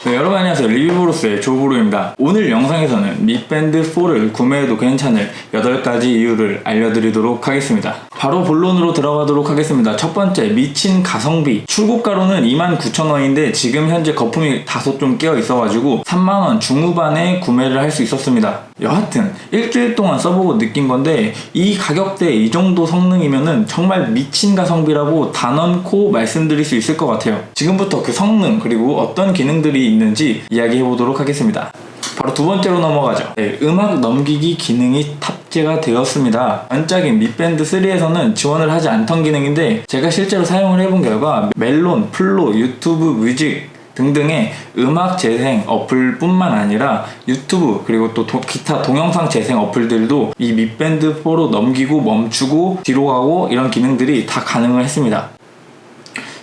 네, 여러분 안녕하세요. 리뷰브로스의 조브로입니다. 오늘 영상에서는 밋밴드 4를 구매해도 괜찮을 8가지 이유를 알려드리도록 하겠습니다. 바로 본론으로 들어가도록 하겠습니다. 첫 번째, 미친 가성비. 출고가로는 29,000원인데 지금 현재 거품이 다소 좀 끼어 있어가지고 3만원 중후반에 구매를 할 수 있었습니다. 여하튼 일주일 동안 써보고 느낀 건데 이 가격대에 이 정도 성능이면은 정말 미친 가성비라고 단언코 말씀드릴 수 있을 것 같아요. 지금부터 그 성능 그리고 어떤 기능들이 있는지 이야기해보도록 하겠습니다. 바로 두 번째로 넘어가죠. 네, 음악 넘기기 기능이 탑재가 되었습니다. 원작인 밋밴드 3에서는 지원을 하지 않던 기능인데 제가 실제로 사용을 해본 결과 멜론, 플로, 유튜브 뮤직 등등의 음악 재생 어플 뿐만 아니라 유튜브 그리고 또 기타 동영상 재생 어플들도 이 밋밴드 4로 넘기고 멈추고 뒤로 가고 이런 기능들이 다 가능을 했습니다.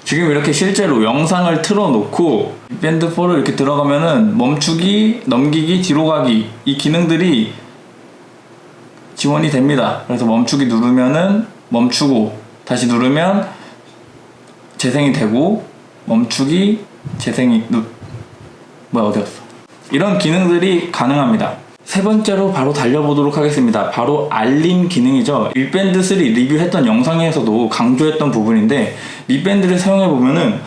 지금 이렇게 실제로 영상을 틀어놓고 밋밴드 4로 이렇게 들어가면은 멈추기, 넘기기, 뒤로 가기 이 기능들이 지원이 됩니다. 그래서 멈추기 누르면은 멈추고 다시 누르면 재생이 되고 멈추기 재생이 어디였어? 이런 기능들이 가능합니다. 세 번째로 바로 달려보도록 하겠습니다. 바로 알림 기능이죠. 밋밴드 3 리뷰했던 영상에서도 강조했던 부분인데 밋밴드를 사용해보면은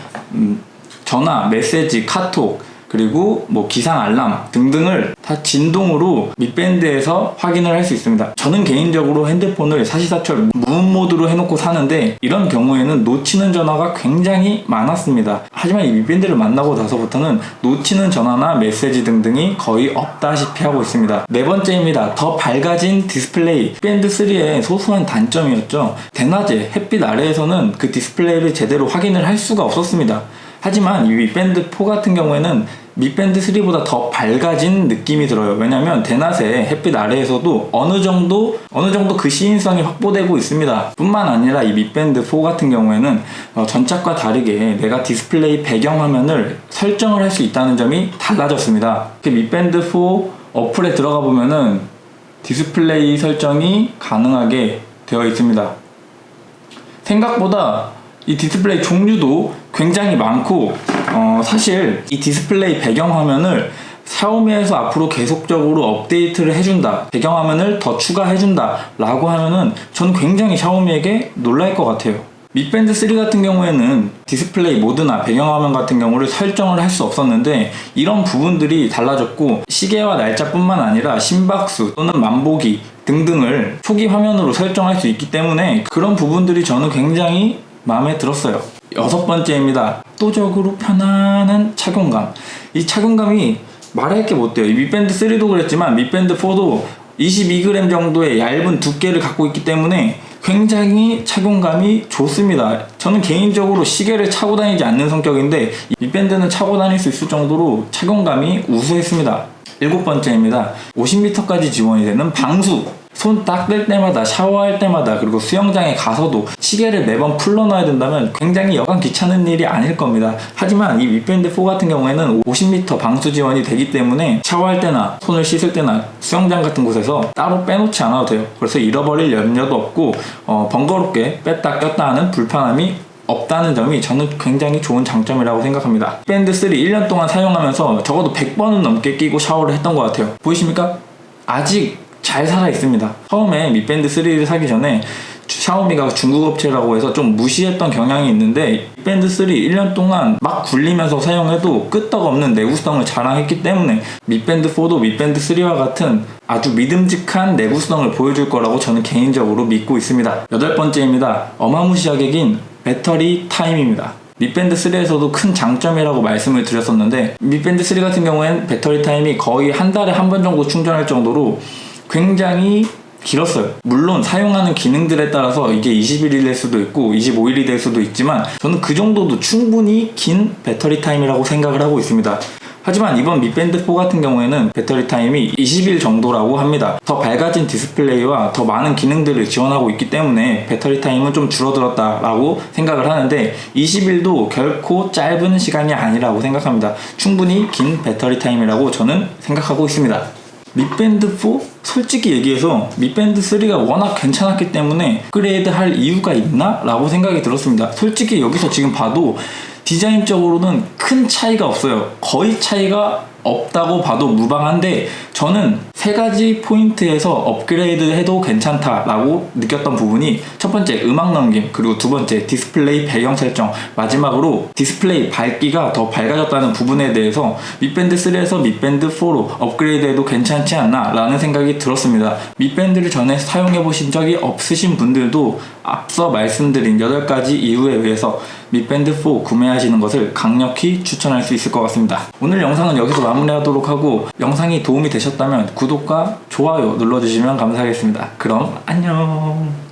전화, 메시지, 카톡 그리고 뭐 기상 알람 등등을 다 진동으로 밋밴드에서 확인을 할 수 있습니다. 저는 개인적으로 핸드폰을 사시사철 무음 모드로 해놓고 사는데 이런 경우에는 놓치는 전화가 굉장히 많았습니다. 하지만 이 밋밴드를 만나고 나서부터는 놓치는 전화나 메시지 등등이 거의 없다시피 하고 있습니다. 네 번째입니다. 더 밝아진 디스플레이. 밋밴드 3의 소소한 단점이었죠. 대낮에 햇빛 아래에서는 그 디스플레이를 제대로 확인을 할 수가 없었습니다. 하지만 이 밋밴드 4 같은 경우에는 밋밴드 3보다 더 밝아진 느낌이 들어요. 왜냐면 대낮에 햇빛 아래에서도 어느 정도 그 시인성이 확보되고 있습니다. 뿐만 아니라 이 밋밴드 4 같은 경우에는 전작과 다르게 내가 디스플레이 배경화면을 설정을 할 수 있다는 점이 달라졌습니다. 밋밴드 4 어플에 들어가 보면은 디스플레이 설정이 가능하게 되어 있습니다. 생각보다 이 디스플레이 종류도 굉장히 많고 사실 이 디스플레이 배경화면을 샤오미에서 앞으로 계속적으로 업데이트를 해준다, 배경화면을 더 추가해준다 라고 하면은 저는 굉장히 샤오미에게 놀랄 것 같아요. 밋밴드 3 같은 경우에는 디스플레이 모드나 배경화면 같은 경우를 설정을 할 수 없었는데 이런 부분들이 달라졌고 시계와 날짜뿐만 아니라 심박수 또는 만보기 등등을 초기 화면으로 설정할 수 있기 때문에 그런 부분들이 저는 굉장히 마음에 들었어요. 여섯 번째입니다. 압도적으로 편안한 착용감. 이 착용감이 말할 게 못 돼요. 이 밋밴드 3도 그랬지만 밋밴드 4도 22g 정도의 얇은 두께를 갖고 있기 때문에 굉장히 착용감이 좋습니다. 저는 개인적으로 시계를 차고 다니지 않는 성격인데 이 밋밴드는 차고 다닐 수 있을 정도로 착용감이 우수했습니다. 일곱 번째입니다. 50m까지 지원이 되는 방수. 손 닦을 때마다, 샤워할 때마다, 그리고 수영장에 가서도 시계를 매번 풀러놔야 된다면 굉장히 여간 귀찮은 일이 아닐 겁니다. 하지만 이 밋밴드 4 같은 경우에는 50m 방수 지원이 되기 때문에 샤워할 때나 손을 씻을 때나 수영장 같은 곳에서 따로 빼놓지 않아도 돼요. 그래서 잃어버릴 염려도 없고 번거롭게 뺐다 꼈다 하는 불편함이 없다는 점이 저는 굉장히 좋은 장점이라고 생각합니다. 밋밴드 3 1년 동안 사용하면서 적어도 100번은 넘게 끼고 샤워를 했던 것 같아요. 보이십니까? 아직 잘 살아있습니다. 처음에 밋밴드 3를 사기 전에 샤오미가 중국 업체라고 해서 좀 무시했던 경향이 있는데 밋밴드 3 1년 동안 막 굴리면서 사용해도 끄떡없는 내구성을 자랑했기 때문에 밋밴드 4도 밋밴드 3와 같은 아주 믿음직한 내구성을 보여줄 거라고 저는 개인적으로 믿고 있습니다. 여덟 번째입니다. 어마무시하게 긴 배터리 타임입니다. 밋밴드 3에서도 큰 장점이라고 말씀을 드렸었는데 밋밴드 3 같은 경우엔 배터리 타임이 거의 한 달에 한 번 정도 충전할 정도로 굉장히 길었어요. 물론 사용하는 기능들에 따라서 이게 21일이 될 수도 있고 25일이 될 수도 있지만 저는 그 정도도 충분히 긴 배터리 타임이라고 생각을 하고 있습니다. 하지만 이번 밋밴드 4 같은 경우에는 배터리 타임이 20일 정도라고 합니다. 더 밝아진 디스플레이와 더 많은 기능들을 지원하고 있기 때문에 배터리 타임은 좀 줄어들었다라고 생각을 하는데 20일도 결코 짧은 시간이 아니라고 생각합니다. 충분히 긴 배터리 타임이라고 저는 생각하고 있습니다. 밋밴드 4? 솔직히 얘기해서 밋밴드 3가 워낙 괜찮았기 때문에 업그레이드 할 이유가 있나? 라고 생각이 들었습니다. 솔직히 여기서 지금 봐도 디자인적으로는 큰 차이가 없어요. 거의 차이가 없다고 봐도 무방한데 저는 세 가지 포인트에서 업그레이드 해도 괜찮다라고 느꼈던 부분이 첫 번째 음악 넘김, 그리고 두 번째 디스플레이 배경 설정, 마지막으로 디스플레이 밝기가 더 밝아졌다는 부분에 대해서 밑밴드 3에서 밑밴드 4로 업그레이드 해도 괜찮지 않나 라는 생각이 들었습니다. 밑밴드를 전에 사용해 보신 적이 없으신 분들도 앞서 말씀드린 8가지 이유에 의해서 밑밴드 4 구매하시는 것을 강력히 추천할 수 있을 것 같습니다. 오늘 영상은 여기서 마무리하도록 하고, 영상이 도움이 되셨다면 구독과 좋아요 눌러주시면 감사하겠습니다. 그럼 안녕.